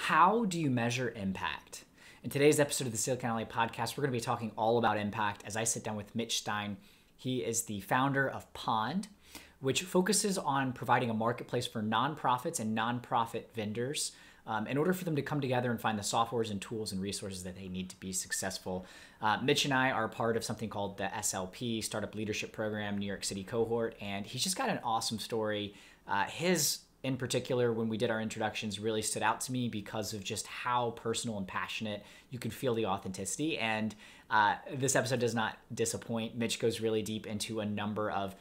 How do you measure impact? In today's episode of the Silicon Alley podcast, we're going to be talking all about impact as I sit down with Mitch Stein. He is the founder of Pond, which focuses on providing a marketplace for nonprofits and nonprofit vendors in order for them to come together and find the softwares and tools and resources that they need to be successful. Mitch and I are part of something called the SLP, Startup Leadership Program, New York City cohort, and he's just got an awesome story. His in particular, when we did our introductions, really stood out to me because of just how personal and passionate you can feel the authenticity. And this episode does not disappoint. Mitch goes really deep into a number of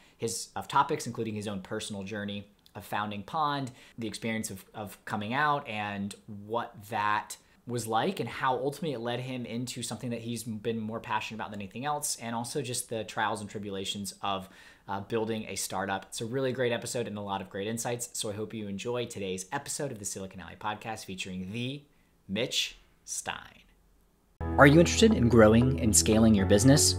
topics, including his own personal journey of founding Pond, the experience of coming out, and what that was like, and how ultimately it led him into something that he's been more passionate about than anything else, and also just the trials and tribulations of building a startup. It's a really great episode and a lot of great insights. So I hope you enjoy today's episode of the Silicon Alley podcast featuring the Mitch Stein. Are you interested in growing and scaling your business?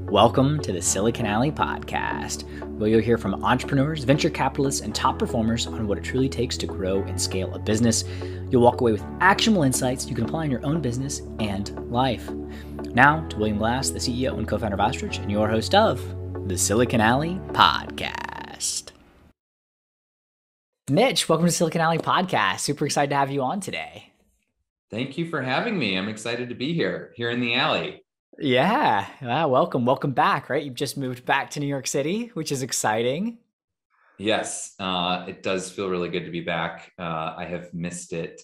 Welcome to the Silicon Alley podcast, where you'll hear from entrepreneurs, venture capitalists, and top performers on what it truly takes to grow and scale a business. You'll walk away with actionable insights you can apply in your own business and life. Now to William Glass, the CEO and co-founder of Ostrich, and your host of the Silicon Alley podcast. Mitch, welcome to Silicon Alley podcast. Super excited to have you on today. Thank you for having me. I'm excited to be here in the alley. Yeah, welcome back, right? You've just moved back to New York City, which is exciting. Yes, it does feel really good to be back. I have missed it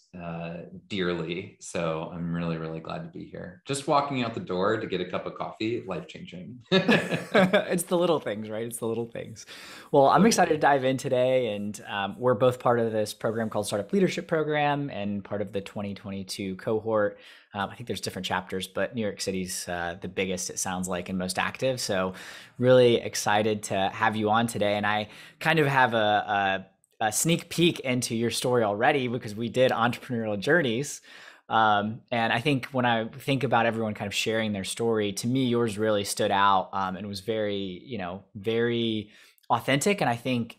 dearly, so I'm really, really glad to be here. Just walking out the door to get a cup of coffee, life-changing. It's the little things, right? It's the little things. Well, I'm excited to dive in today, and we're both part of this program called Startup Leadership Program and part of the 2022 cohort. I think there's different chapters, but New York City's the biggest, it sounds like, and most active. So really excited to have you on today. And I kind of have a sneak peek into your story already because we did entrepreneurial journeys. And I think when I think about everyone kind of sharing their story, to me, yours really stood out and was very authentic, and I think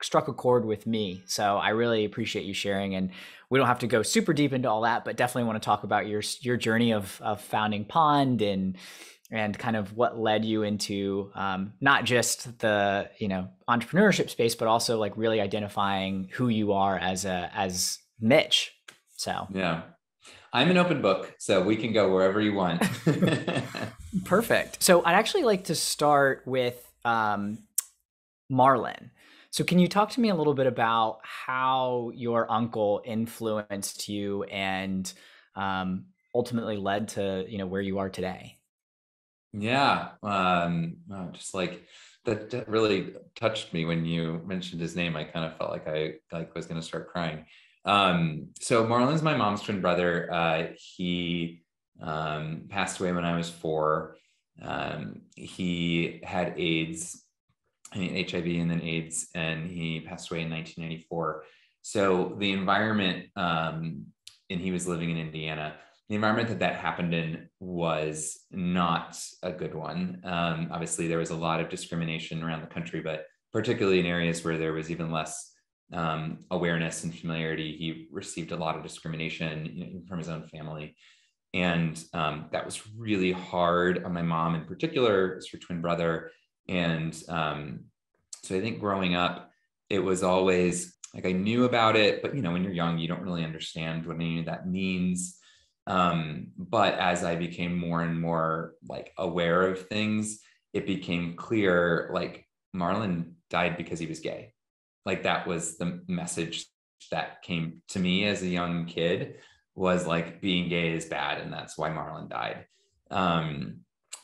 struck a chord with me. So I really appreciate you sharing, and we don't have to go super deep into all that, but definitely want to talk about your journey of founding Pond and kind of what led you into not just the entrepreneurship space, but also like really identifying who you are as Mitch. So yeah, I'm an open book, so we can go wherever you want. Perfect. So I'd actually like to start with Marlon. So can you talk to me a little bit about how your uncle influenced you and ultimately led to where you are today? Yeah, just like that really touched me when you mentioned his name. I kind of felt like I was going to start crying. So Marlon's my mom's twin brother. He passed away when I was 4. He had AIDS. HIV and then AIDS, and he passed away in 1994. So the environment, and he was living in Indiana, the environment that happened in was not a good one. Obviously, there was a lot of discrimination around the country, but particularly in areas where there was even less awareness and familiarity, he received a lot of discrimination from his own family. And that was really hard on my mom in particular, as her twin brother. And so I think growing up, it was always like I knew about it, but when you're young, you don't really understand what any of that means. But as I became more and more like aware of things, it became clear like Marlon died because he was gay. Like that was the message that came to me as a young kid, was like being gay is bad, and that's why Marlon died.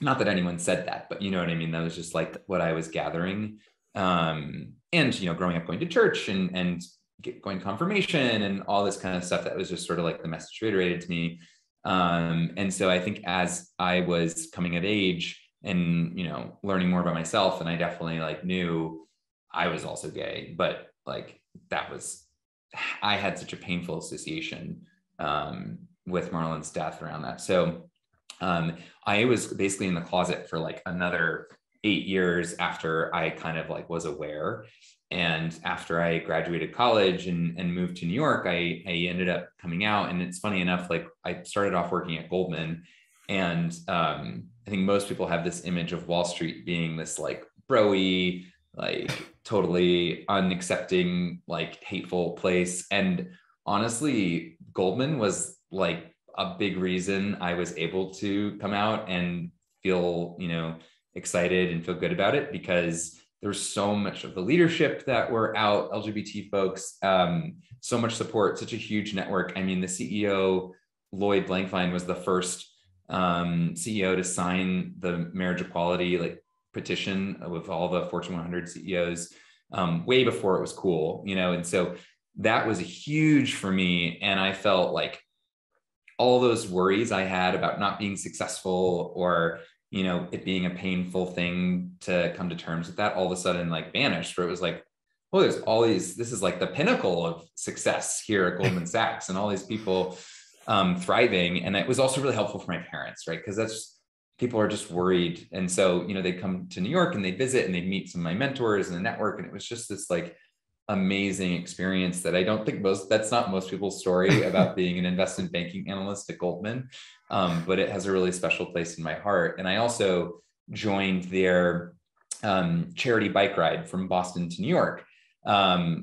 Not that anyone said that, but you know what I mean? That was just like what I was gathering. And, growing up, going to church and going to confirmation and all this kind of stuff, that was just sort of like the message reiterated to me. And so I think as I was coming of age and, learning more about myself, and I definitely like knew I was also gay, but like I had such a painful association with Marlon's death around that. So I was basically in the closet for like another 8 years after I kind of like was aware. And after I graduated college and moved to New York, I ended up coming out. And it's funny enough, like I started off working at Goldman, and I think most people have this image of Wall Street being this like bro-y, like totally unaccepting, like hateful place. And honestly, Goldman was like a big reason I was able to come out and feel, excited and feel good about it, because there's so much of the leadership that were out, LGBT folks, so much support, such a huge network. I mean, the CEO, Lloyd Blankfein, was the first CEO to sign the marriage equality like petition with all the Fortune 100 CEOs way before it was cool, and so that was huge for me. And I felt like all those worries I had about not being successful, or it being a painful thing to come to terms with, that all of a sudden like vanished, where it was like, well, there's all these, this is like the pinnacle of success here at Goldman Sachs, and all these people thriving. And it was also really helpful for my parents, right? Because that's, people are just worried. And so, they'd come to New York and they'd visit and they'd meet some of my mentors in the network. And it was just this like amazing experience that I don't think that's not most people's story about being an investment banking analyst at Goldman. But it has a really special place in my heart. And I also joined their charity bike ride from Boston to New York,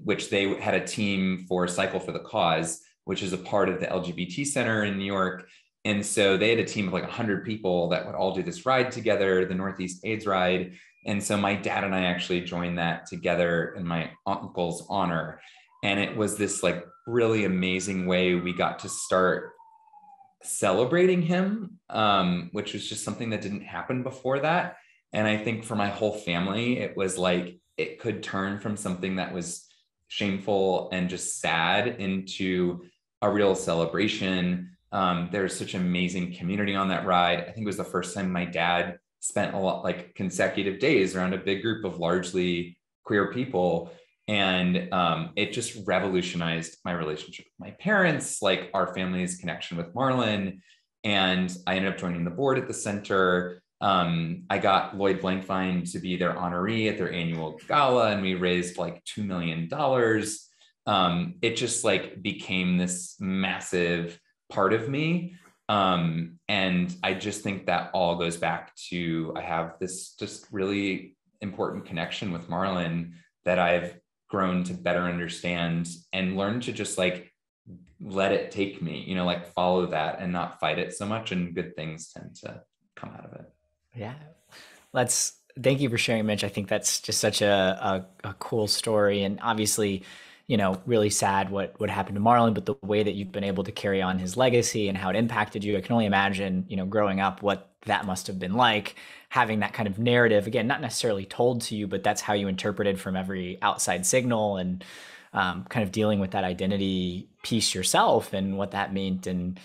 which they had a team for Cycle for the Cause, which is a part of the LGBT Center in New York. And so they had a team of like 100 people that would all do this ride together, the Northeast AIDS Ride. And so my dad and I actually joined that together in my uncle's honor. And it was this like really amazing way we got to start celebrating him, which was just something that didn't happen before that. And I think for my whole family, it was like, it could turn from something that was shameful and just sad into a real celebration. There's such amazing community on that ride. I think it was the first time my dad spent a lot, like consecutive days around a big group of largely queer people. And it just revolutionized my relationship with my parents, like our family's connection with Marlin. And I ended up joining the board at the center. I got Lloyd Blankfein to be their honoree at their annual gala, and we raised like $2 million. It just like became this massive part of me. And I just think that all goes back to, I have this just really important connection with Marlin that I've grown to better understand and learn to just like let it take me, like follow that and not fight it so much. And good things tend to come out of it. Yeah. Thank you for sharing, Mitch. I think that's just such a cool story. And obviously, really sad what happened to Marlon, but the way that you've been able to carry on his legacy and how it impacted you, I can only imagine, growing up, what that must have been like, having that kind of narrative, again, not necessarily told to you, but that's how you interpreted from every outside signal, and kind of dealing with that identity piece yourself and what that meant. And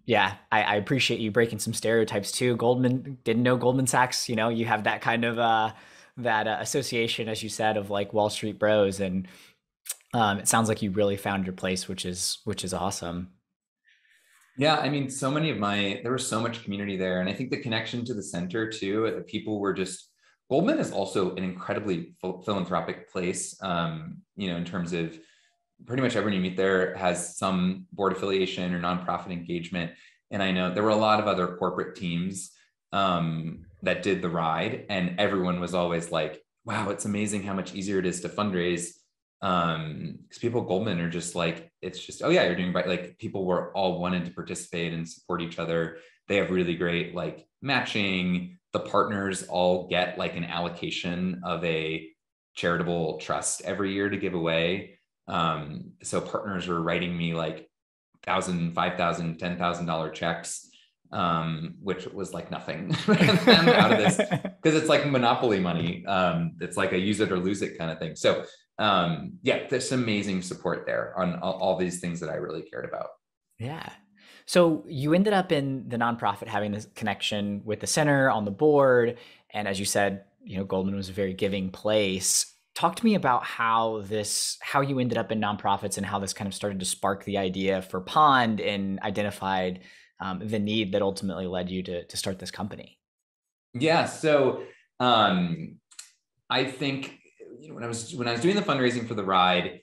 yeah, I appreciate you breaking some stereotypes too. Didn't know Goldman Sachs, you have that kind of that association, as you said, of like Wall Street bros. And it sounds like you really found your place, which is awesome. Yeah, I mean, there was so much community there. And I think the connection to the center too, the people were just, Goldman is also an incredibly philanthropic place, in terms of pretty much everyone you meet there has some board affiliation or nonprofit engagement. And I know there were a lot of other corporate teams that did the ride, and everyone was always like, wow, it's amazing how much easier it is to fundraise. Because people at Goldman are just like, it's just, oh yeah, you're doing right. Like people were all wanted to participate and support each other. They have really great like matching. The partners all get like an allocation of a charitable trust every year to give away. So partners were writing me like $1,000, $5,000, $10,000 checks, which was like nothing out of this, because it's like monopoly money. It's like a use it or lose it kind of thing. So yeah, there's amazing support there on all these things that I really cared about. Yeah. So you ended up in the nonprofit having this connection with the center on the board. And as you said, Goldman was a very giving place. Talk to me about how you ended up in nonprofits and how this kind of started to spark the idea for Pond and identified the need that ultimately led you to start this company. Yeah. So I think, when I was doing the fundraising for the ride,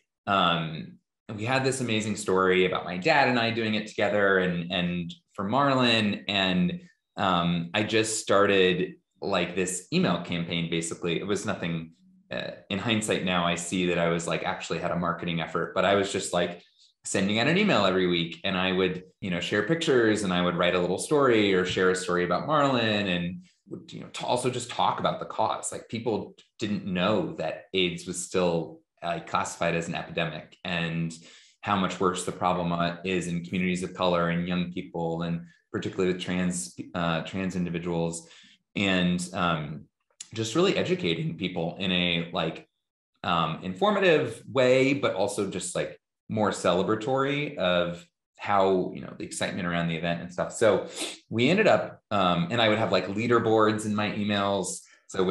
we had this amazing story about my dad and I doing it together, and for Marlin, and I just started like this email campaign. Basically, it was nothing. In hindsight, now I see that I was like actually had a marketing effort, but I was just like sending out an email every week, and I would, share pictures, and I would write a little story or share a story about Marlin, and to also just talk about the cause. Like, people didn't know that AIDS was still classified as an epidemic, and how much worse the problem is in communities of color and young people, and particularly with trans individuals, and just really educating people in a informative way, but also just like more celebratory of how, the excitement around the event and stuff. So we ended up, and I would have like leaderboards in my emails. So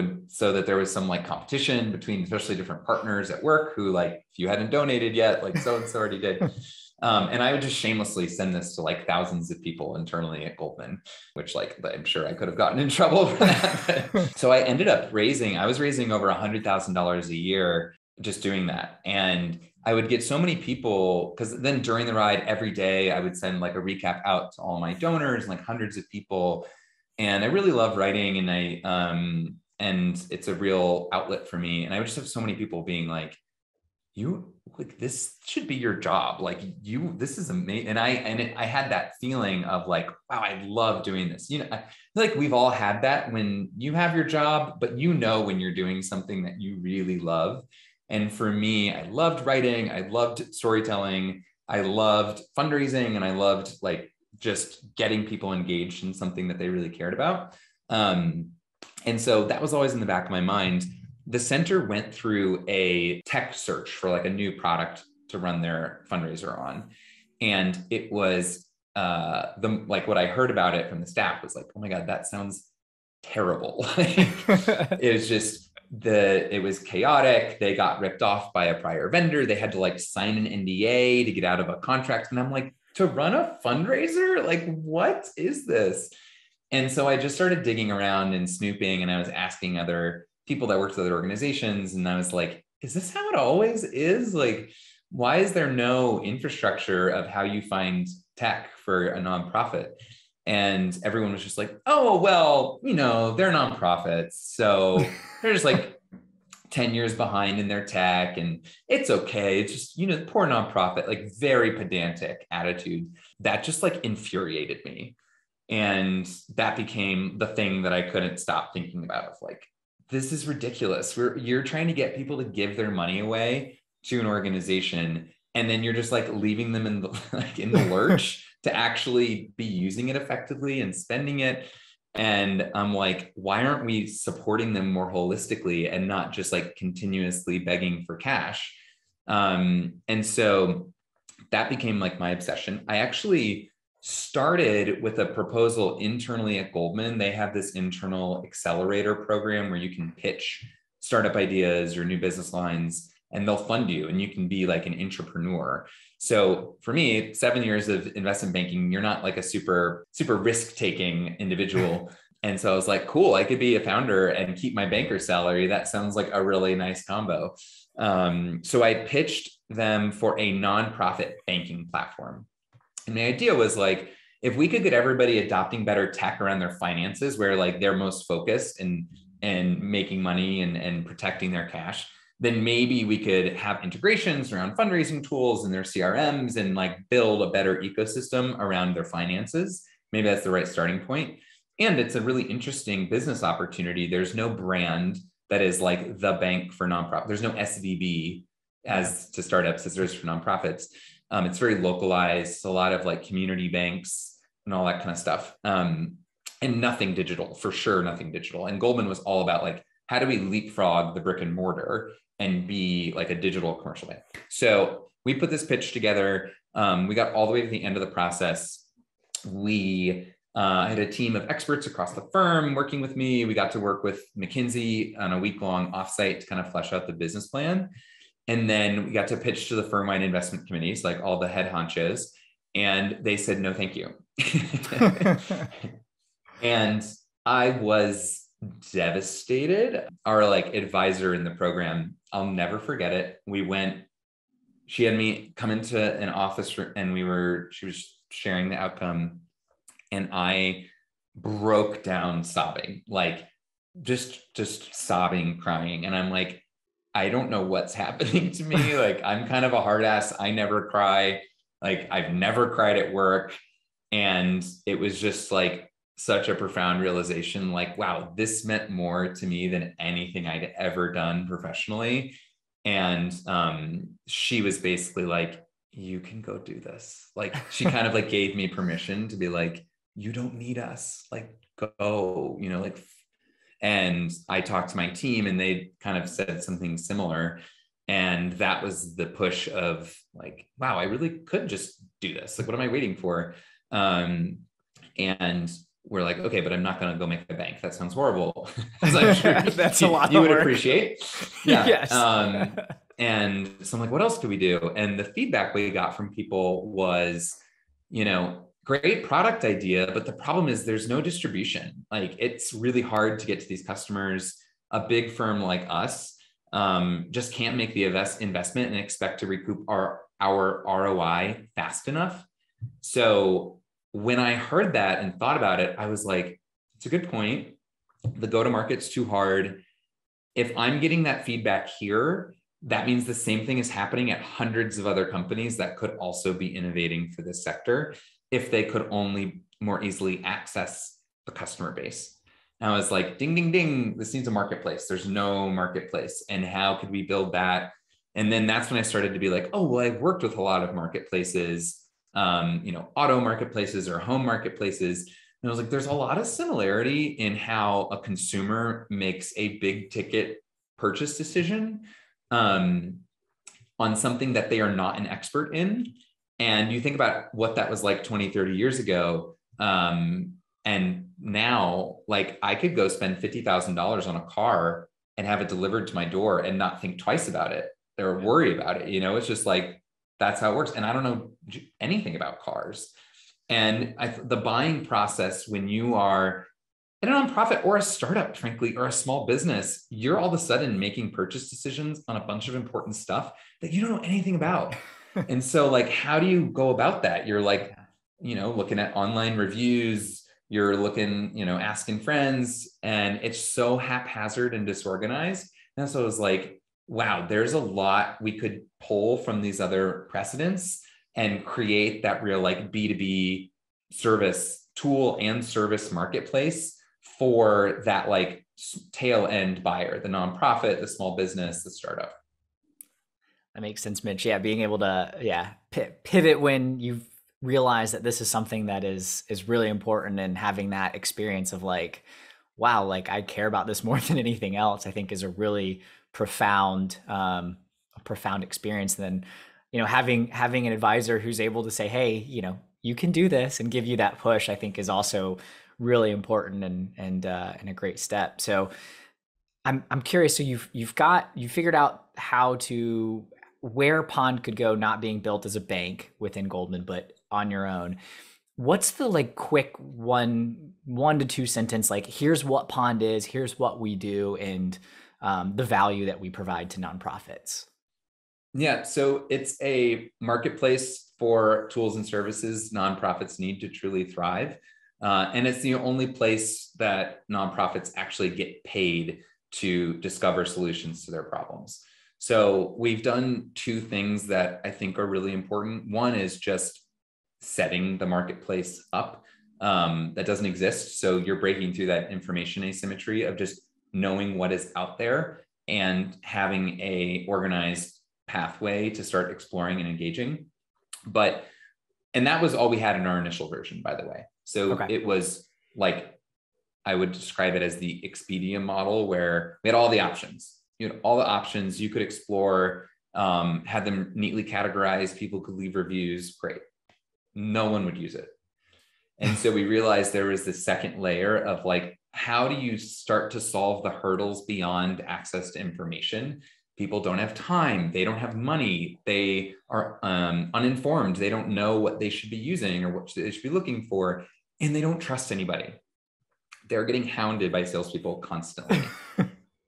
that there was some like competition between especially different partners at work who, like, if you hadn't donated yet, like so-and-so already did. And I would just shamelessly send this to like thousands of people internally at Goldman, which like, I'm sure I could have gotten in trouble for that. So I ended up I was raising over $100,000 a year just doing that. And I would get so many people, because then during the ride every day, I would send like a recap out to all my donors, like hundreds of people. And I really love writing, and it's a real outlet for me. And I would just have so many people being like, this should be your job. Like, this is amazing. And I had that feeling of like, wow, I love doing this. I feel like we've all had that when you have your job, but when you're doing something that you really love. And for me, I loved writing. I loved storytelling. I loved fundraising, and I loved like just getting people engaged in something that they really cared about. And so that was always in the back of my mind. The center went through a tech search for like a new product to run their fundraiser on. And it was what I heard about it from the staff was like, oh my God, that sounds terrible. It was just it was chaotic. They got ripped off by a prior vendor. They had to like sign an NDA to get out of a contract. And I'm like, to run a fundraiser? Like, what is this? And so I just started digging around and snooping, and I was asking other people that worked with other organizations. And I was like, is this how it always is? Like, why is there no infrastructure of how you find tech for a nonprofit? And everyone was just like, oh, well, they're nonprofits. So they're just like 10 years behind in their tech, and it's okay. It's just, poor nonprofit, like very pedantic attitude that just like infuriated me. And that became the thing that I couldn't stop thinking about, of like, this is ridiculous. You're trying to get people to give their money away to an organization, and then you're just like leaving them in the lurch to actually be using it effectively and spending it. And I'm like, why aren't we supporting them more holistically and not just like continuously begging for cash? And so that became like my obsession. I actually started with a proposal internally at Goldman. They have this internal accelerator program where you can pitch startup ideas or new business lines, and they'll fund you, and you can be like an entrepreneur. So for me, 7 years of investment banking, you're not like a super risk-taking individual. And so I was like, cool, I could be a founder and keep my banker salary. That sounds like a really nice combo. So I pitched them for a nonprofit banking platform. And the idea was like, if we could get everybody adopting better tech around their finances, where like they're most focused and making money and protecting their cash, then maybe we could have integrations around fundraising tools and their CRMs, and like build a better ecosystem around their finances. Maybe that's the right starting point. And it's a really interesting business opportunity. There's no brand that is like the bank for nonprofit. There's no SVB as to startups as there is for nonprofits. It's very localized, a lot of like community banks and all that kind of stuff. And nothing digital, for sure, nothing digital. And Goldman was all about like, how do we leapfrog the brick and mortar and be like a digital commercial bank? So we put this pitch together. We got all the way to the end of the process. We had a team of experts across the firm working with me. We got to work with McKinsey on a week-long offsite to kind of flesh out the business plan. And then we got to pitch to the firm-wide investment committees, like all the head honchos, and they said, no, thank you. And I was devastated. Our like advisor in the program, I'll never forget it. She had me come into an office and she was sharing the outcome, and I broke down sobbing, like just sobbing, crying. And I'm like, I don't know what's happening to me. Like, I'm kind of a hard ass. I never cry. Like, I've never cried at work. And it was just like such a profound realization, like, wow, this meant more to me than anything I'd ever done professionally. And she was basically like, you can go do this. Like, she kind of like gave me permission to be like, you don't need us, like, go, like, and I talked to my team and they kind of said something similar. And that was the push of like, wow, I really could just do this. Like, what am I waiting for? And we're like, okay, but I'm not going to go make a bank. That sounds horrible. As I'm sure That's a lot you would work. Appreciate. Yeah. Yes. And so I'm like, what else could we do? And the feedback we got from people was, great product idea, but the problem is there's no distribution. Like, it's really hard to get to these customers. A big firm like us just can't make the investment and expect to recoup our ROI fast enough. So when I heard that and thought about it, I was like, it's a good point. The go-to-market's too hard. If I'm getting that feedback here, that means the same thing is happening at hundreds of other companies that could also be innovating for this sector if they could only more easily access the customer base. And I was like, ding, ding, ding, this needs a marketplace. There's no marketplace. And how could we build that? And then that's when I started to be like, oh, well, I've worked with a lot of marketplaces, auto marketplaces or home marketplaces. And I was like, there's a lot of similarity in how a consumer makes a big ticket purchase decision on something that they are not an expert in. And you think about what that was like 20, 30 years ago. And now, like, I could go spend $50,000 on a car and have it delivered to my door and not think twice about it or worry about it. It's just like, that's how it works. And I don't know anything about cars. And the buying process, when you are a nonprofit or a startup, frankly, or a small business, you're all of a sudden making purchase decisions on a bunch of important stuff that you don't know anything about. And so, like, how do you go about that? You're like, looking at online reviews, you're looking, asking friends, and it's so haphazard and disorganized. And so I was like, wow, there's a lot we could pull from these other precedents and create that real like B2B service tool and service marketplace for that like tail end buyer, the nonprofit, the small business, the startup. That makes sense, Mitch. Yeah, being able to pivot when you've realized that this is something that is really important, and having that experience of like, wow, like I care about this more than anything else, I think is a really profound experience. And then, having an advisor who's able to say, hey, you can do this, and give you that push, I think is also really important and a great step. So I'm curious. So you figured out where Pond could go, not being built as a bank within Goldman, but on your own. What's the like quick one to two sentence, like, here's what Pond is, here's what we do, and the value that we provide to nonprofits? Yeah, so it's a marketplace for tools and services nonprofits need to truly thrive. And it's the only place that nonprofits actually get paid to discover solutions to their problems. So we've done two things that I think are really important. One is just setting the marketplace up that doesn't exist. So you're breaking through that information asymmetry of just knowing what is out there and having a organized pathway to start exploring and engaging. And that was all we had in our initial version, by the way. So It was like, I would describe it as the Expedia model, where we had all the options. All the options you could explore, had them neatly categorized. People could leave reviews. Great. No one would use it. And so we realized there was this second layer of like, how do you start to solve the hurdles beyond access to information? People don't have time. They don't have money. They are uninformed. They don't know what they should be using or what they should be looking for. And they don't trust anybody. they're getting hounded by salespeople constantly.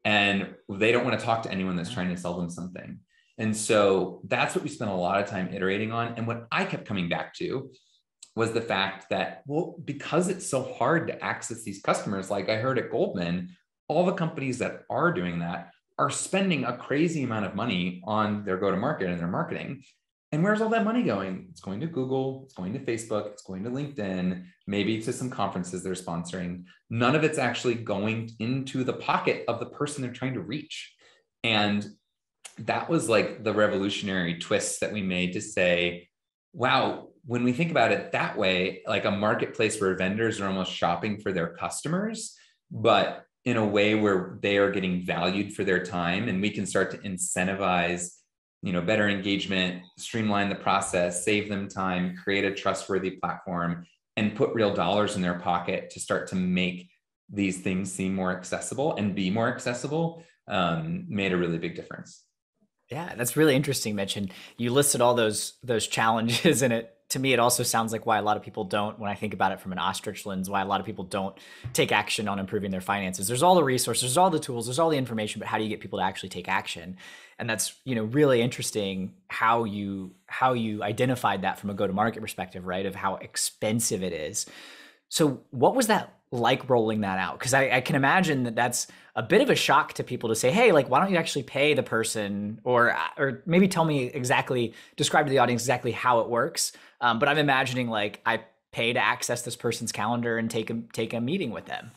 And they don't want to talk to anyone that's trying to sell them something. And so that's what we spent a lot of time iterating on. And what I kept coming back to was the fact that, well, because it's so hard to access these customers, like I heard at Goldman, all the companies that are doing that are spending a crazy amount of money on their go-to-market and their marketing. And where's all that money going? It's going to Google, it's going to Facebook, it's going to LinkedIn, maybe to some conferences they're sponsoring. None of it's actually going into the pocket of the person they're trying to reach. And that was like the revolutionary twist that we made to say, wow, when we think about it that way, like a marketplace where vendors are almost shopping for their customers, but in a way where they are getting valued for their time, and we can start to incentivize, better engagement, streamline the process, save them time, create a trustworthy platform, and put real dollars in their pocket to start to make these things seem more accessible and be more accessible, made a really big difference. Yeah, that's really interesting, Mitch. And you listed all those challenges, and to me, it also sounds like why a lot of people don't, when I think about it from an ostrich lens, why a lot of people don't take action on improving their finances. There's all the resources, there's all the tools, there's all the information, but how do you get people to actually take action? And that's, really interesting how you identified that from a go-to-market perspective, right? Of how expensive it is. So what was that like rolling that out? Because I can imagine that that's a bit of a shock to people to say, hey, like, why don't you actually pay the person, or maybe tell me exactly, describe to the audience exactly how it works. But I'm imagining like I pay to access this person's calendar and take a meeting with them.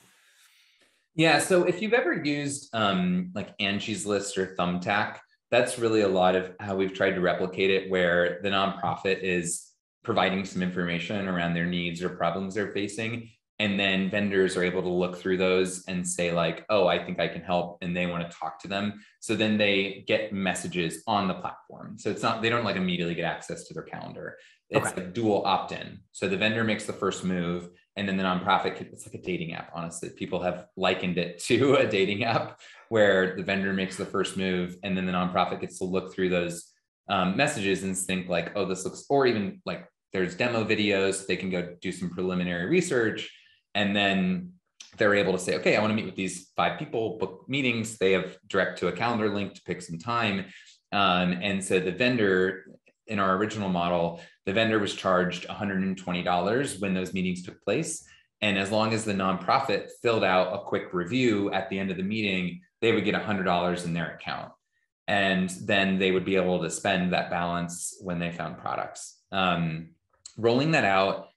Yeah. So if you've ever used like Angie's List or Thumbtack, that's really a lot of how we've tried to replicate it, where the nonprofit is providing some information around their needs or problems they're facing. And then vendors are able to look through those and say like, oh, I think I can help. And they want to talk to them. So then they get messages on the platform. So it's not, they don't like immediately get access to their calendar. It's a dual opt-in. So the vendor makes the first move, and then the nonprofit, it's like a dating app, honestly. People have likened it to a dating app where the vendor makes the first move, and then the nonprofit gets to look through those messages and think like, oh, this looks, or even like there's demo videos, they can go do some preliminary research. And then they're able to say, okay, I want to meet with these 5 people, book meetings. They have direct to a calendar link to pick some time. And so the vendor, in our original model, the vendor was charged $120 when those meetings took place. And as long as the nonprofit filled out a quick review at the end of the meeting, they would get $100 in their account. And then they would be able to spend that balance when they found products. Rolling that out,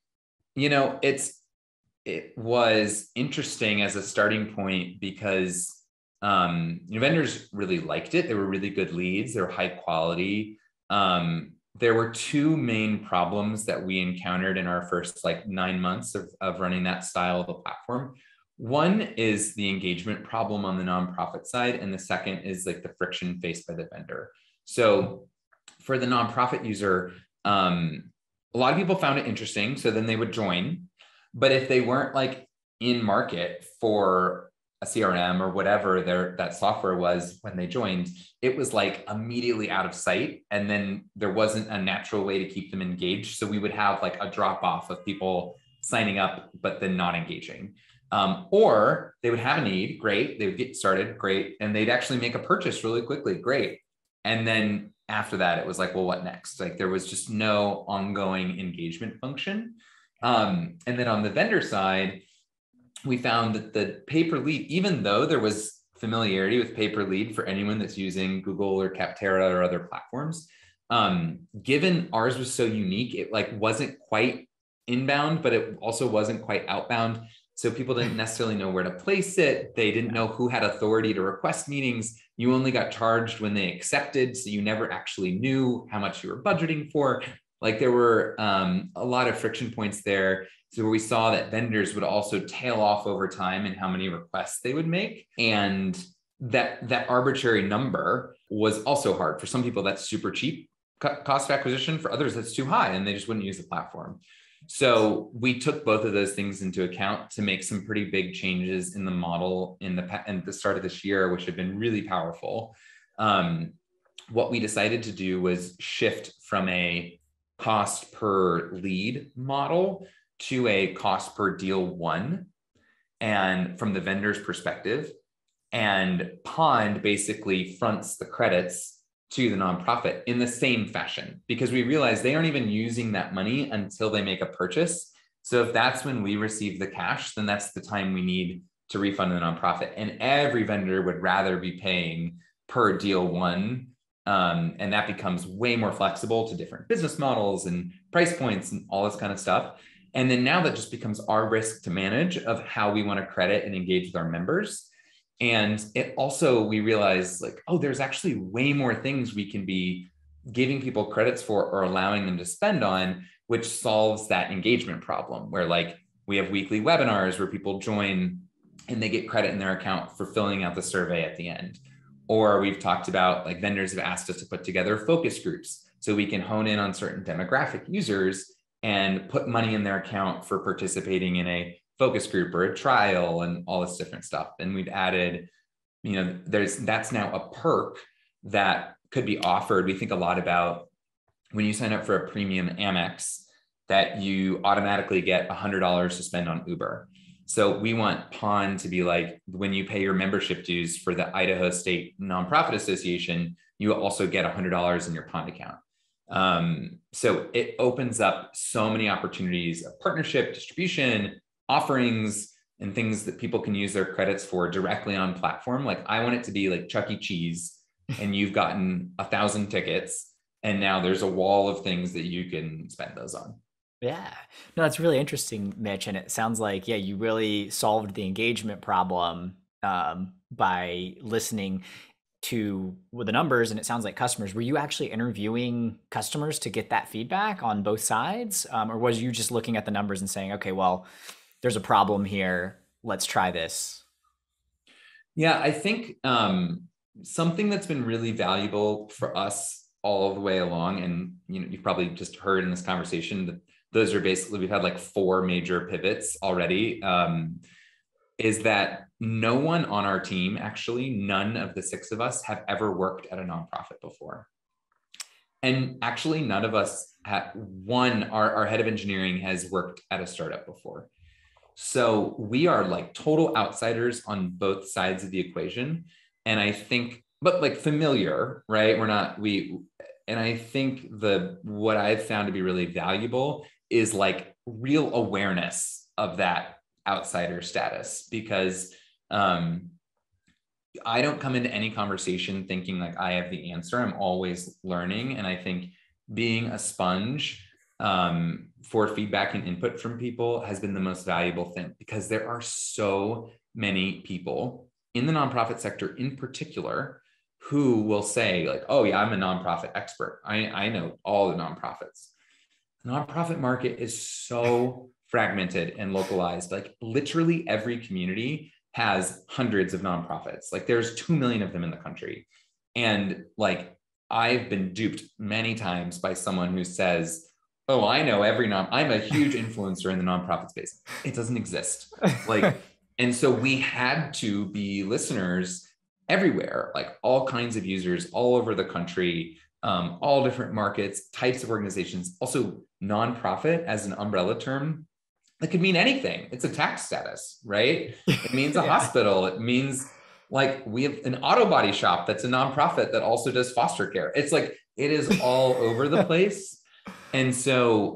it was interesting as a starting point because vendors really liked it. They were really good leads. They were high quality. There were 2 main problems that we encountered in our first 9 months of running that style of a platform. One is the engagement problem on the nonprofit side, and the second is the friction faced by the vendor. So for the nonprofit user, a lot of people found it interesting, so then they would join. But if they weren't in market for a CRM or whatever that software was when they joined, it was immediately out of sight. And then there wasn't a natural way to keep them engaged. So we would have a drop off of people signing up, but then not engaging. Or they would have a need, great. They would get started, great. And they'd actually make a purchase really quickly, great. And then after that, it was well, what next? There was just no ongoing engagement function. And then on the vendor side, we found that the pay-per-lead, even though there was familiarity with pay-per-lead for anyone that's using Google or Capterra or other platforms, given ours was so unique, it wasn't quite inbound, but it also wasn't quite outbound. So people didn't necessarily know where to place it. They didn't know who had authority to request meetings. You only got charged when they accepted. So you never actually knew how much you were budgeting for. There were a lot of friction points there. So where we saw that vendors would also tail off over time in how many requests they would make. And that arbitrary number was also hard. For some people, that's super cheap cost of acquisition. For others, that's too high and they just wouldn't use the platform. So we took both of those things into account to make some pretty big changes in the model in the start of this year, which have been really powerful. What we decided to do was shift from a cost per lead model to a cost per deal won. and from the vendor's perspective, and Pond basically fronts the credits to the nonprofit in the same fashion, because we realize they aren't even using that money until they make a purchase. So if that's when we receive the cash, then that's the time we need to refund the nonprofit. And every vendor would rather be paying per deal one. And that becomes way more flexible to different business models and price points and all this kind of stuff. And then now that just becomes our risk to manage of how we want to credit and engage with our members. And it also, we realize like, oh, there's actually way more things we can be giving people credits for or allowing them to spend on, which solves that engagement problem where like we have weekly webinars where people join and they get credit in their account for filling out the survey at the end. Or we've talked about like vendors have asked us to put together focus groups so we can hone in on certain demographic users and put money in their account for participating in a focus group or a trial and all this different stuff. And we've added, that's now a perk that could be offered. We think a lot about when you sign up for a premium Amex that you automatically get $100 to spend on Uber. So we want Pond to be like, when you pay your membership dues for the Idaho State Nonprofit Association, you also get $100 in your Pond account. So it opens up so many opportunities of partnership, distribution, offerings, and things that people can use their credits for directly on platform. Like I want it to be like Chuck E. Cheese and you've gotten 1,000 tickets and now there's a wall of things that you can spend those on. Yeah, no, that's really interesting, Mitch. And it sounds like, yeah, you really solved the engagement problem by listening to the numbers. And it sounds like customers, were you actually interviewing customers to get that feedback on both sides? Or was you just looking at the numbers and saying, okay, well, there's a problem here, let's try this? Yeah, I think something that's been really valuable for us all the way along, and you've probably just heard in this conversation that those are basically, we've had like 4 major pivots already, is that no one on our team, actually, none of the 6 of us have ever worked at a nonprofit before. And actually none of us our head of engineering has worked at a startup before. So we are like total outsiders on both sides of the equation. And I think, but like familiar, right? And I think what I've found to be really valuable is like real awareness of that outsider status, because I don't come into any conversation thinking like I have the answer. I'm always learning. And I think being a sponge for feedback and input from people has been the most valuable thing, because there are so many people in the nonprofit sector in particular who will say like, oh yeah, I'm a nonprofit expert. I know all the nonprofits. The nonprofit market is so fragmented and localized. Like literally every community has hundreds of nonprofits. Like there's 2 million of them in the country. And like, I've been duped many times by someone who says, oh, I know I'm a huge influencer in the nonprofit space. It doesn't exist. Like, and so we had to be listeners everywhere, like all kinds of users all over the country, all different markets, types of organizations. Also nonprofit as an umbrella term, that could mean anything. It's a tax status, right? It means a hospital. It means like we have an auto body shop that's a nonprofit that also does foster care. It's like, it is all over the place. And so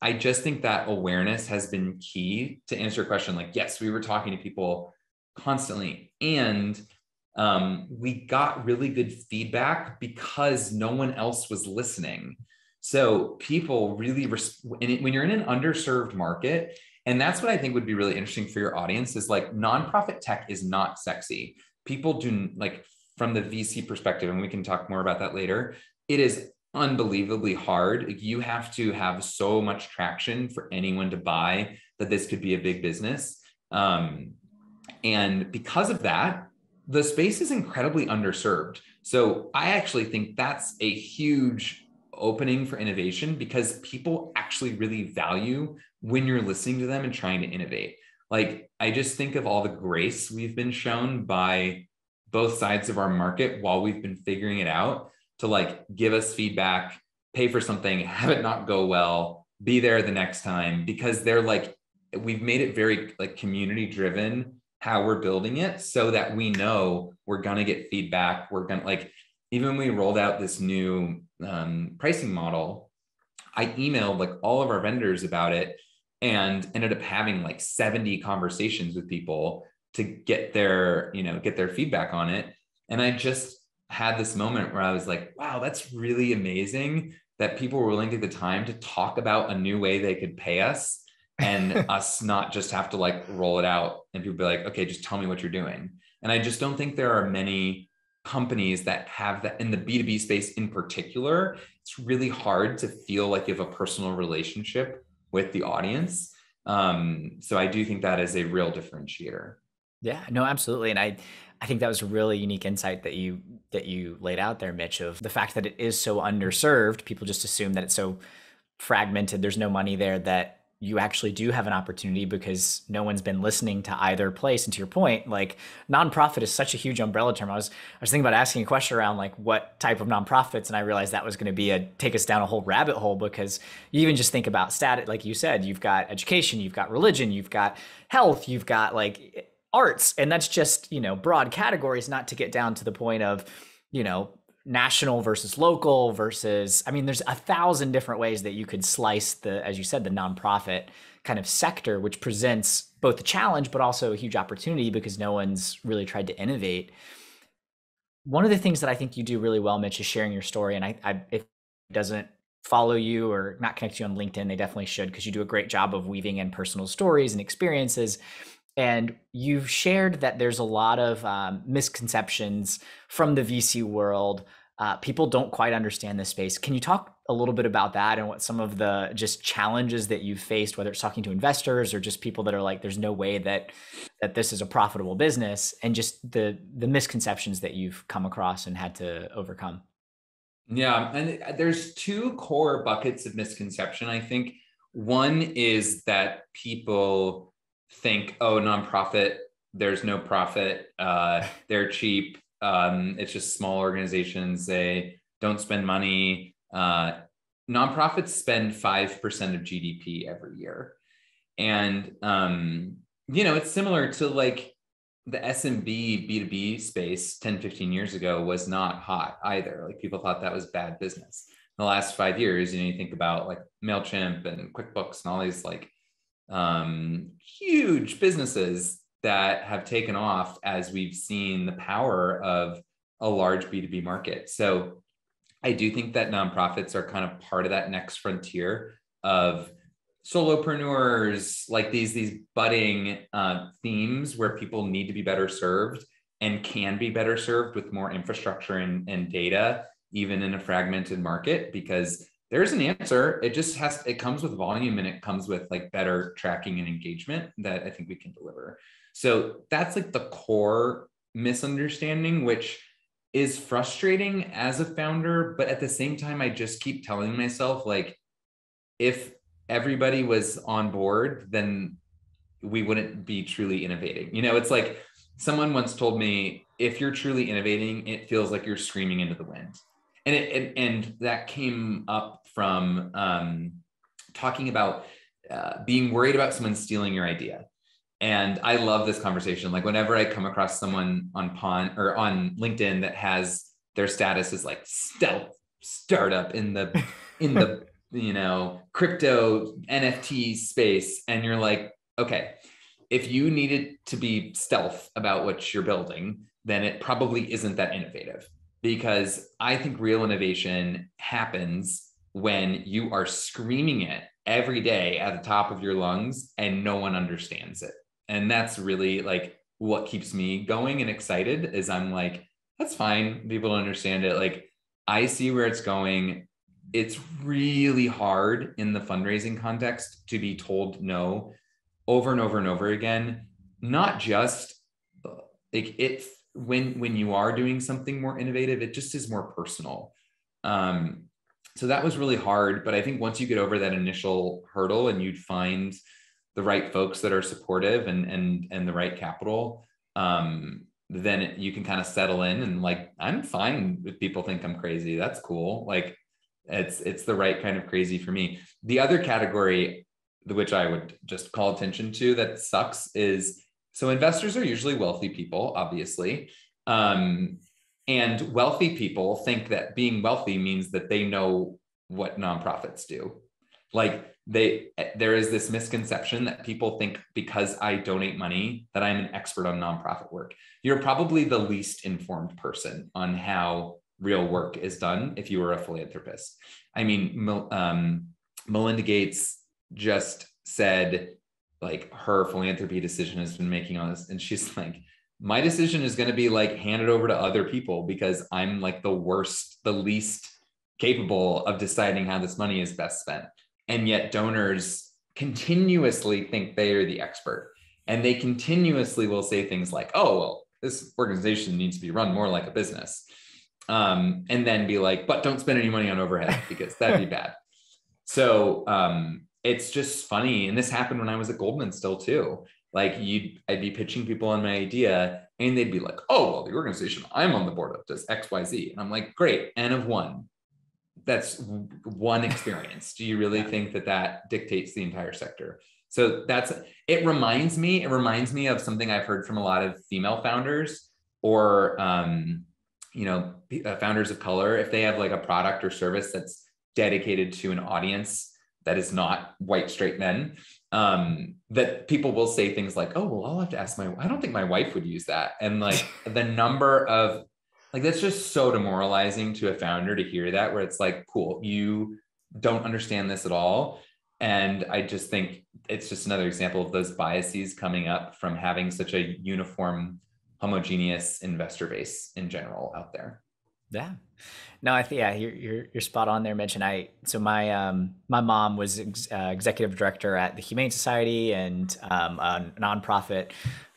I just think that awareness has been key to answer your question. Like, yes, we were talking to people constantly, and we got really good feedback because no one else was listening. So people really, when you're in an underserved market, and that's what I think would be really interesting for your audience, is like nonprofit tech is not sexy. People do, like, from the VC perspective, and we can talk more about that later, it is unbelievably hard. You have to have so much traction for anyone to buy that this could be a big business. And because of that, the space is incredibly underserved. So I actually think that's a huge opening for innovation, because people actually really value when you're listening to them and trying to innovate. Like, I just think of all the grace we've been shown by both sides of our market while we've been figuring it out, to like give us feedback, pay for something, have it not go well, be there the next time, because they're like, we've made it very like community driven how we're building it, so that we know we're going to get feedback. We're going to like, even when we rolled out this new pricing model, I emailed like all of our vendors about it and ended up having like 70 conversations with people to get their, get their feedback on it. And I just had this moment where I was like, wow, that's really amazing that people were willing to take the time to talk about a new way they could pay us, and us not just have to like roll it out and people be like, okay, just tell me what you're doing. And I just don't think there are many companies that have that in the B2B space in particular. It's really hard to feel like you have a personal relationship with the audience. So I do think that is a real differentiator. Yeah, no, absolutely. And I think that was a really unique insight that you laid out there, Mitch, of the fact that it is so underserved. People just assume that it's so fragmented, there's no money there, that you actually do have an opportunity because no one's been listening to either place. And to your point, like nonprofit is such a huge umbrella term. I was thinking about asking a question around like what type of nonprofits, and I realized that was going to be take us down a whole rabbit hole, because you even just think about status, like you said, you've got education, you've got religion, you've got health, you've got like arts, and that's just, broad categories, not to get down to the point of, national versus local versus, I mean, there's 1,000 different ways that you could slice as you said, the nonprofit kind of sector, which presents both a challenge, but also a huge opportunity because no one's really tried to innovate. One of the things that I think you do really well, Mitch, is sharing your story. And if it doesn't follow you or not connect you on LinkedIn, they definitely should, because you do a great job of weaving in personal stories and experiences. And you've shared that there's a lot of misconceptions from the VC world. People don't quite understand this space. Can you talk a little bit about that and what some of the just challenges that you've faced, whether it's talking to investors or just people that are like, there's no way that this is a profitable business, and just the misconceptions that you've come across and had to overcome? Yeah, and there's two core buckets of misconception. I think one is that people think, oh, nonprofit, there's no profit, they're cheap, it's just small organizations, they don't spend money. Nonprofits spend 5% of GDP every year. And, it's similar to like the SMB B2B space 10, 15 years ago was not hot either. Like people thought that was bad business. In the last 5 years, you think about like MailChimp and QuickBooks and all these like huge businesses that have taken off as we've seen the power of a large B2B market. So I do think that nonprofits are kind of part of that next frontier of solopreneurs, like these budding themes where people need to be better served and can be better served with more infrastructure and data, even in a fragmented market, because there's an answer. It comes with volume, and it comes with like better tracking and engagement that I think we can deliver. So that's like the core misunderstanding, which is frustrating as a founder. But at the same time, I just keep telling myself, like, if everybody was on board, then we wouldn't be truly innovating. It's like someone once told me, if you're truly innovating, it feels like you're screaming into the wind. And that came up from talking about being worried about someone stealing your idea. And I love this conversation. Like whenever I come across someone on on LinkedIn that has their status as like stealth startup in the crypto NFT space, and you're like, okay, if you needed to be stealth about what you're building, then it probably isn't that innovative. Because I think real innovation happens when you are screaming it every day at the top of your lungs and no one understands it. And that's really like what keeps me going and excited, is I'm like, that's fine, people don't understand it. Like, I see where it's going. It's really hard in the fundraising context to be told no over and over and over again. Not just like it, when you are doing something more innovative, it just is more personal. So that was really hard. But I think once you get over that initial hurdle and you'd find the right folks that are supportive and the right capital, then you can kind of settle in and like, I'm fine if people think I'm crazy. That's cool. Like it's the right kind of crazy for me. The other category which I would just call attention to that sucks is, so investors are usually wealthy people, obviously. And wealthy people think that being wealthy means that they know what nonprofits do. Like there is this misconception that people think because I donate money that I'm an expert on nonprofit work. You're probably the least informed person on how real work is done if you were a philanthropist. I mean, Melinda Gates just said like her philanthropy decision has been making on this. And she's like, my decision is going to be like handed over to other people because I'm like the least capable of deciding how this money is best spent. And yet donors continuously think they are the expert. And they continuously will say things like, oh, well, this organization needs to be run more like a business. And then be like, but don't spend any money on overhead because that'd be bad. So it's just funny. And this happened when I was at Goldman still too. Like I'd be pitching people on my idea and they'd be like, oh, well, the organization I'm on the board of does X, Y, Z. And I'm like, great, N of one. That's one experience. Do you really think that dictates the entire sector? So it reminds me of something I've heard from a lot of female founders or, founders of color. If they have like a product or service that's dedicated to an audience that is not white, straight men, that people will say things like, oh, well, I'll have to ask I don't think my wife would use that. And like the number of, like, that's just so demoralizing to a founder to hear that, where it's like, cool, you don't understand this at all. And I just think it's just another example of those biases coming up from having such a uniform, homogeneous investor base in general out there. Yeah. No, I think, you're spot on there, Mitch. And my mom was executive director at the Humane Society and a nonprofit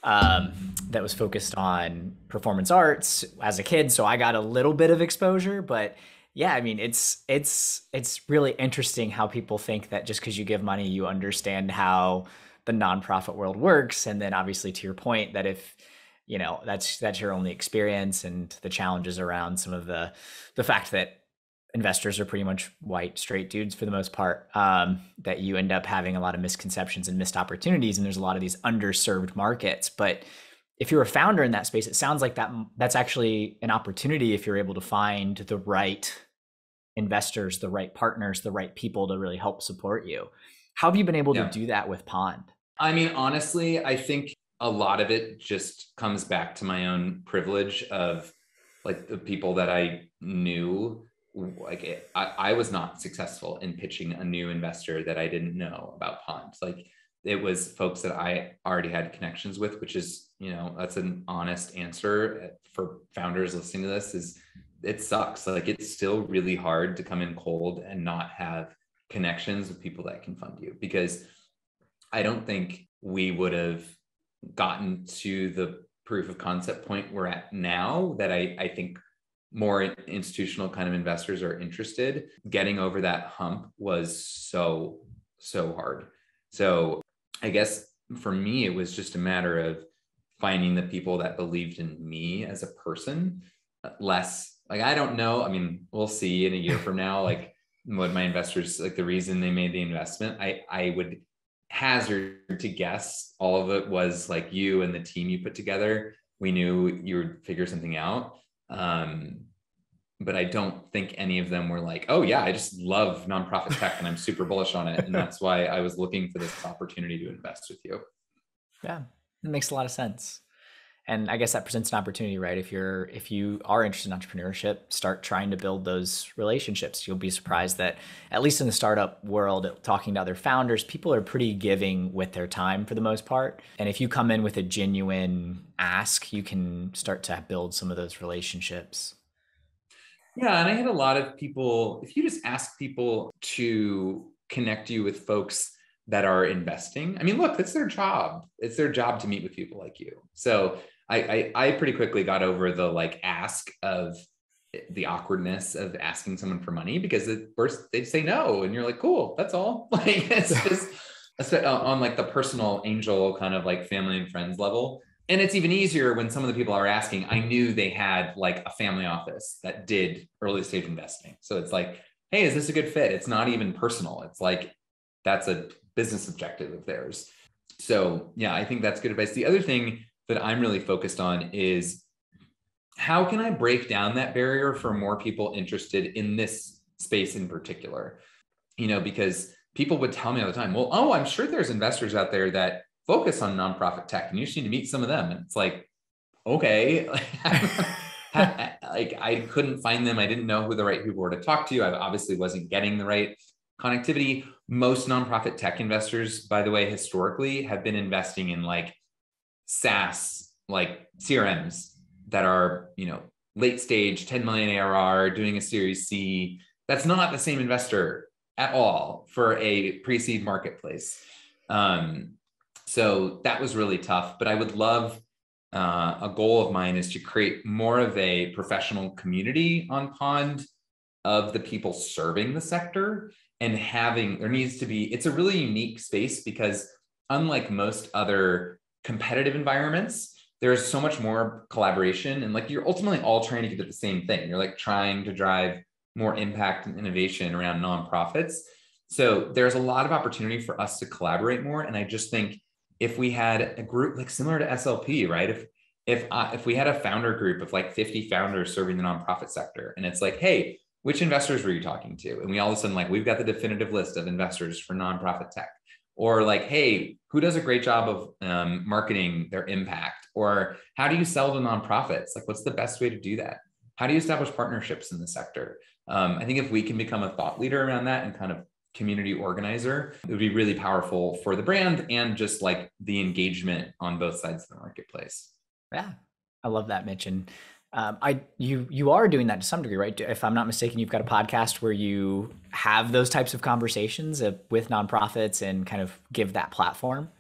that was focused on performance arts as a kid. So I got a little bit of exposure, but yeah, I mean, it's really interesting how people think that just because you give money, you understand how the nonprofit world works. And then obviously to your point that if, that's your only experience and the challenges around some of the fact that investors are pretty much white, straight dudes for the most part, that you end up having a lot of misconceptions and missed opportunities. And there's a lot of these underserved markets. But if you're a founder in that space, it sounds like that's actually an opportunity if you're able to find the right investors, the right partners, the right people to really help support you. How have you been able to do that with Pond? I mean, honestly, I think a lot of it just comes back to my own privilege of like the people that I knew. Like I was not successful in pitching a new investor that I didn't know about Pond. Like it was folks that I already had connections with, which is, that's an honest answer for founders listening to this, is it sucks. Like it's still really hard to come in cold and not have connections with people that can fund you, because I don't think we would have gotten to the proof of concept point we're at now that I think more institutional kind of investors are interested. Getting over that hump was so hard. So I guess for me, it was just a matter of finding the people that believed in me as a person. Less like, I don't know. I mean, we'll see in a year from now, like what my investors, like the reason they made the investment, I would hazard to guess all of it was like you and the team you put together. We knew you would figure something out. But I don't think any of them were like, oh yeah, I just love nonprofit tech and I'm super bullish on it. And that's why I was looking for this opportunity to invest with you. Yeah, it makes a lot of sense. And I guess that presents an opportunity, right? If you are interested in entrepreneurship, start trying to build those relationships. You'll be surprised that at least in the startup world, talking to other founders, people are pretty giving with their time for the most part. And if you come in with a genuine ask, you can start to build some of those relationships. Yeah, and I had a lot of people, if you just ask people to connect you with folks that are investing, I mean, look, that's their job. It's their job to meet with people like you. So I pretty quickly got over the like ask of the awkwardness of asking someone for money, because at first they'd say no. And you're like, cool, that's all. Like it's just on like the personal angel kind of like family and friends level. And it's even easier when some of the people are asking, I knew they had like a family office that did early stage investing. So it's like, hey, is this a good fit? It's not even personal. It's like, that's a business objective of theirs. So yeah, I think that's good advice. The other thing that I'm really focused on is how can I break down that barrier for more people interested in this space in particular? Because people would tell me all the time, well, oh, I'm sure there's investors out there that focus on nonprofit tech and you just need to meet some of them. And it's like, okay, like I couldn't find them. I didn't know who the right people were to talk to. I obviously wasn't getting the right connectivity. Most nonprofit tech investors, by the way, historically have been investing in like SaaS, like CRMs that are, late stage, 10 million ARR, doing a Series C. That's not the same investor at all for a pre-seed marketplace. So that was really tough, but I would love, a goal of mine is to create more of a professional community on Pond of the people serving the sector, and there needs to be, it's a really unique space because unlike most other competitive environments, there's so much more collaboration and like you're ultimately all trying to get at the same thing. You're like trying to drive more impact and innovation around nonprofits. So there's a lot of opportunity for us to collaborate more. And I just think if we had a group like similar to SLP, right? If we had a founder group of like 50 founders serving the nonprofit sector, and it's like, hey, which investors were you talking to? And we all of a sudden like, we've got the definitive list of investors for nonprofit tech. Or like, hey, who does a great job of marketing their impact? Or how do you sell to nonprofits? Like, what's the best way to do that? How do you establish partnerships in the sector? I think if we can become a thought leader around that and kind of community organizer, it would be really powerful for the brand and just like the engagement on both sides of the marketplace. Yeah, I love that, Mitch. And you are doing that to some degree, right? If I'm not mistaken, you've got a podcast where you have those types of conversations with nonprofits and kind of give that platform.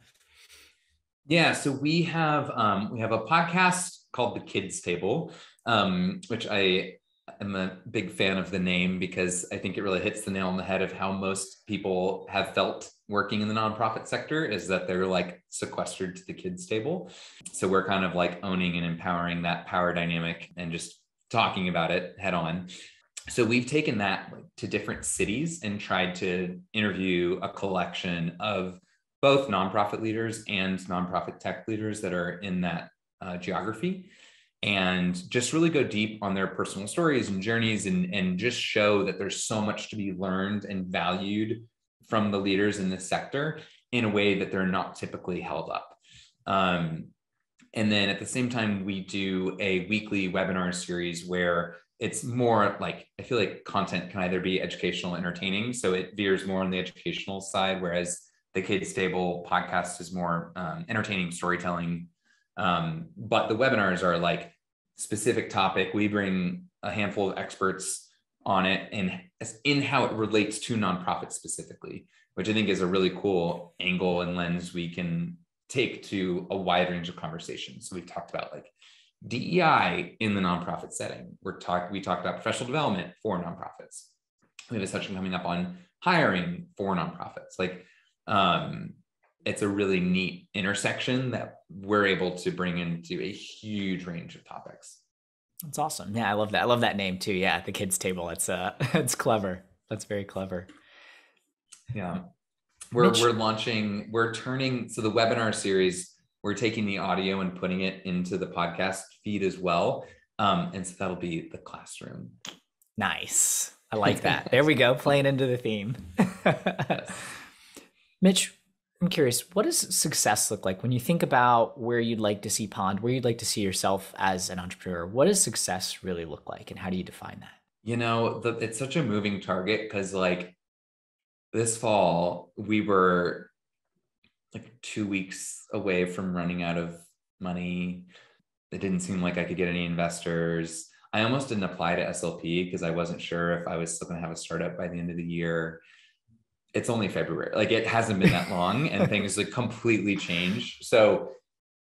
Yeah, so we have a podcast called The Kids Table, which I am a big fan of the name because I think it really hits the nail on the head of how most people have felt working in the nonprofit sector, is that they're like sequestered to the kids table. So we're kind of like owning and empowering that power dynamic and just talking about it head on. So we've taken that to different cities and tried to interview a collection of both nonprofit leaders and nonprofit tech leaders that are in that geography, and just really go deep on their personal stories and journeys and just show that there's so much to be learned and valued from the leaders in this sector in a way that they're not typically held up. And then at the same time, we do a weekly webinar series where it's more like, I feel like content can either be educational, entertaining. So it veers more on the educational side, whereas the Kids Table podcast is more entertaining storytelling. But the webinars are like specific topic. We bring a handful of experts on it and in how it relates to nonprofits specifically, which I think is a really cool angle and lens we can take to a wide range of conversations. So we've talked about like DEI in the nonprofit setting. We talked about professional development for nonprofits. We have a session coming up on hiring for nonprofits. Like, it's a really neat intersection that we're able to bring into a huge range of topics. That's awesome. Yeah, I love that. I love that name too. Yeah, the Kids Table. It's clever. That's very clever. Yeah. We're turning, so the webinar series, we're taking the audio and putting it into the podcast feed as well. And so that'll be the classroom. Nice. I like that. There we go. Playing into the theme. Yes. Mitch, I'm curious, what does success look like when you think about where you'd like to see Pond, where you'd like to see yourself as an entrepreneur? What does success really look like, and how do you define that? It's such a moving target because like this fall, we were like 2 weeks away from running out of money. It didn't seem like I could get any investors. I almost didn't apply to SLP because I wasn't sure if I was still going to have a startup by the end of the year. It's only February. Like it hasn't been that long and things like completely changed. So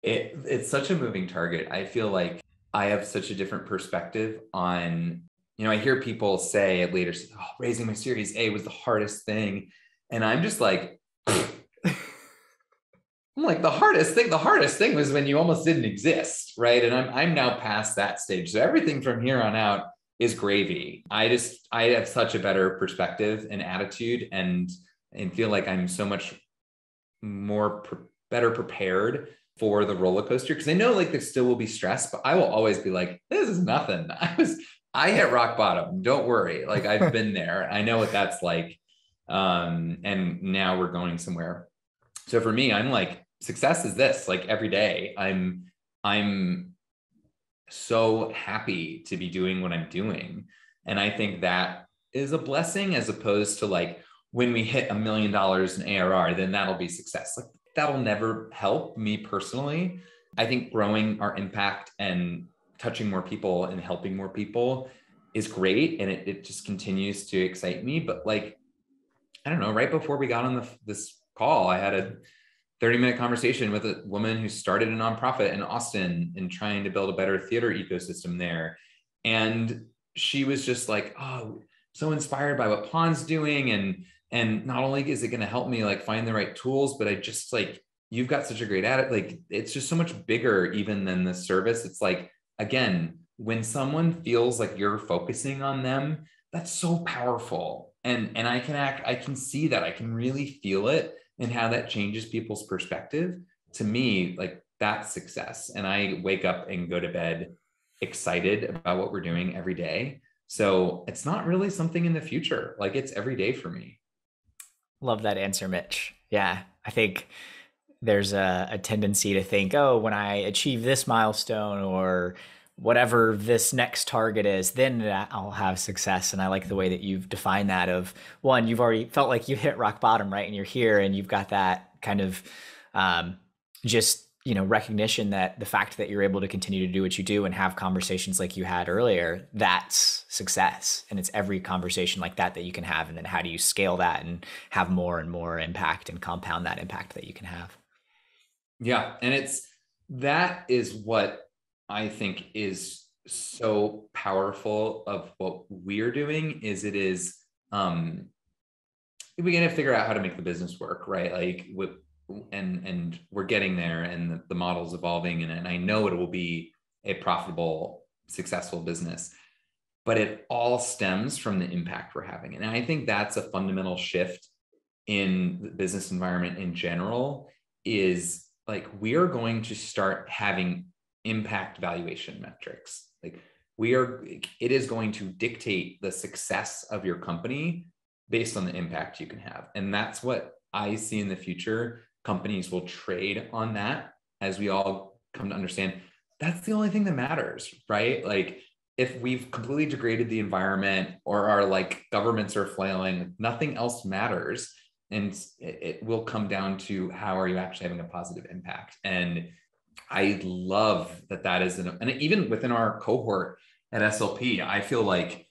it's such a moving target. I feel like I have such a different perspective on, I hear people say at later, oh, raising my Series A was the hardest thing. And I'm just like, the hardest thing was when you almost didn't exist. Right. And I'm now past that stage. So everything from here on out is gravy. I have such a better perspective and attitude and feel like I'm so much better prepared for the roller coaster. Cause I know like there still will be stress, but I will always be like, this is nothing. I hit rock bottom. Don't worry. Like I've been there. I know what that's like. And now we're going somewhere. So for me, I'm like, success is this, like every day I'm so happy to be doing what I'm doing. And I think that is a blessing, as opposed to like when we hit $1 million in ARR, then that'll be success. Like that'll never help me personally. I think growing our impact and touching more people and helping more people is great. And it just continues to excite me. But like, I don't know, right before we got on this call, I had a 30-minute conversation with a woman who started a nonprofit in Austin and trying to build a better theater ecosystem there. And she was just like, oh, so inspired by what Pond's doing. And not only is it going to help me like find the right tools, but I just like, you've got such a great attitude. Like, it's just so much bigger even than the service. It's like, again, when someone feels like you're focusing on them, that's so powerful. And I can see that, I can really feel it, and how that changes people's perspective. To me, like that's success. And I wake up and go to bed excited about what we're doing every day. So it's not really something in the future. Like it's every day for me. Love that answer, Mitch. Yeah, I think there's a tendency to think, oh, when I achieve this milestone or whatever this next target is, then I'll have success. And I like the way that you've defined that of, one, you've already felt like you hit rock bottom, right? And you're here and you've got that kind of just, recognition that the fact that you're able to continue to do what you do and have conversations like you had earlier, that's success. And it's every conversation like that you can have. And then how do you scale that and have more and more impact and compound that impact that you can have? Yeah. And that is what I think is so powerful of what we're doing. Is it is, we got to figure out how to make the business work, right? Like and we're getting there, and the model's evolving, and I know it will be a profitable, successful business, but it all stems from the impact we're having. And I think that's a fundamental shift in the business environment in general, is like, we are going to start having impact valuation metrics. Like it is going to dictate the success of your company based on the impact you can have. And that's what I see in the future. Companies will trade on that, as we all come to understand that's the only thing that matters, right? Like if we've completely degraded the environment, or our like governments are flailing, nothing else matters. And it will come down to how are you actually having a positive impact. And I love that is, and even within our cohort at SLP, I feel like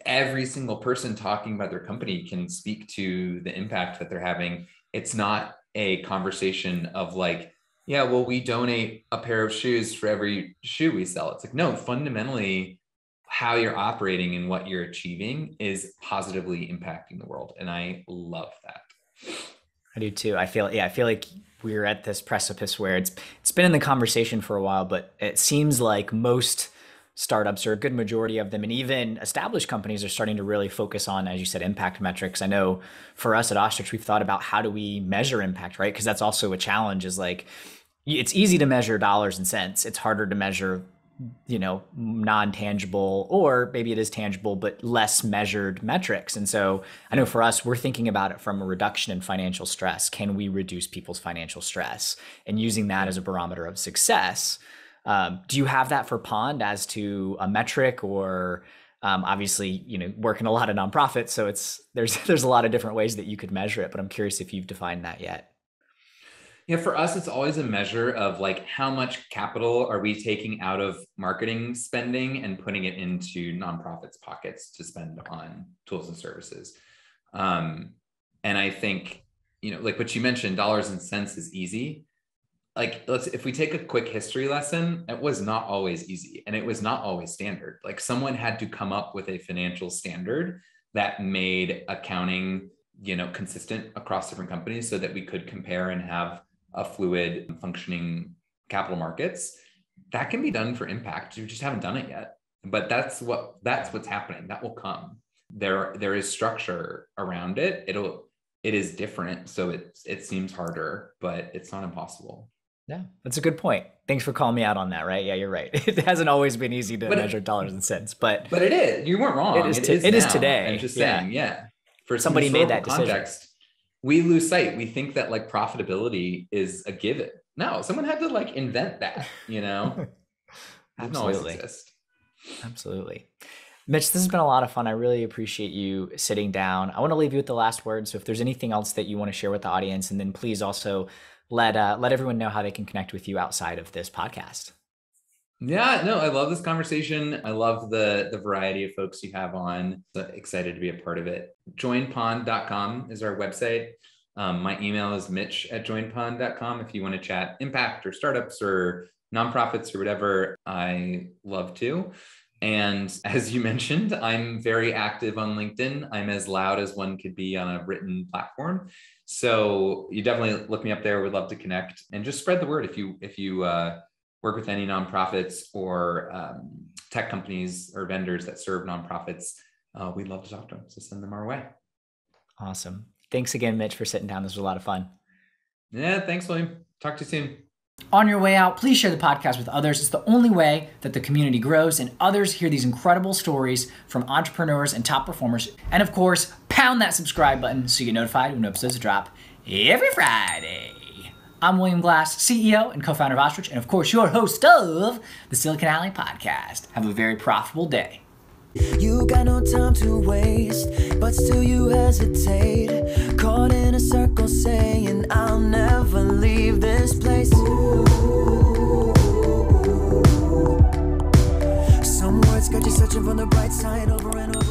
every single person talking about their company can speak to the impact that they're having. It's not a conversation of like, yeah, well, we donate a pair of shoes for every shoe we sell. It's like, no, fundamentally, how you're operating and what you're achieving is positively impacting the world. And I love that. I do too. I feel like we're at this precipice where it's been in the conversation for a while, but it seems like most startups, or a good majority of them, and even established companies, are starting to really focus on, as you said, impact metrics. I know for us at Ostrich, we've thought about how do we measure impact, right? Because that's also a challenge, is like, it's easy to measure dollars and cents. It's harder to measure, non-tangible, or maybe it is tangible, but less measured metrics. And so I know for us, we're thinking about it from a reduction in financial stress. Can we reduce people's financial stress? And using that as a barometer of success. Do you have that for Pond as to a metric, or obviously, work in a lot of nonprofits, so there's a lot of different ways that you could measure it, but I'm curious if you've defined that yet. Yeah, for us, it's always a measure of like, how much capital are we taking out of marketing spending and putting it into nonprofits' pockets to spend on tools and services. And I think, like what you mentioned, dollars and cents is easy. Like, if we take a quick history lesson, it was not always easy, and it was not always standard. Like, someone had to come up with a financial standard that made accounting, consistent across different companies, so that we could compare and have a fluid functioning capital markets. That can be done for impact. You just haven't done it yet, but that's what's happening. That will come. There is structure around it. it is different. So it seems harder, but it's not impossible. Yeah, that's a good point. Thanks for calling me out on that, right? Yeah, you're right. It hasn't always been easy to measure dollars and cents, but it is. You weren't wrong. It is today. I'm just saying, For somebody made that context, decision. We lose sight. We think that like profitability is a given. No, someone had to like invent that, Didn't always exist. Absolutely. Mitch, this has been a lot of fun. I really appreciate you sitting down. I want to leave you with the last word. So if there's anything else that you want to share with the audience, and then please also let everyone know how they can connect with you outside of this podcast. Yeah, no, I love this conversation. I love the variety of folks you have on. So excited to be a part of it. Joinpond.com is our website. My email is mitch@joinpond.com. If you want to chat impact or startups or nonprofits or whatever, I love to. And as you mentioned, I'm very active on LinkedIn. I'm as loud as one could be on a written platform. So you definitely look me up there. We'd love to connect and just spread the word. If you work with any nonprofits or tech companies or vendors that serve nonprofits, we'd love to talk to them. So send them our way. Awesome. Thanks again, Mitch, for sitting down. This was a lot of fun. Yeah, thanks, William. Talk to you soon. On your way out, please share the podcast with others. It's the only way that the community grows and others hear these incredible stories from entrepreneurs and top performers. And of course, pound that subscribe button so you get notified when new episodes drop every Friday. I'm William Glass, CEO and co-founder of Ostrich, and of course, your host of the Silicon Alley Podcast. Have a very profitable day. You got no time to waste, but still you hesitate. Caught in a circle saying, I'll never leave this place. Some words got you searching for the bright side over and over.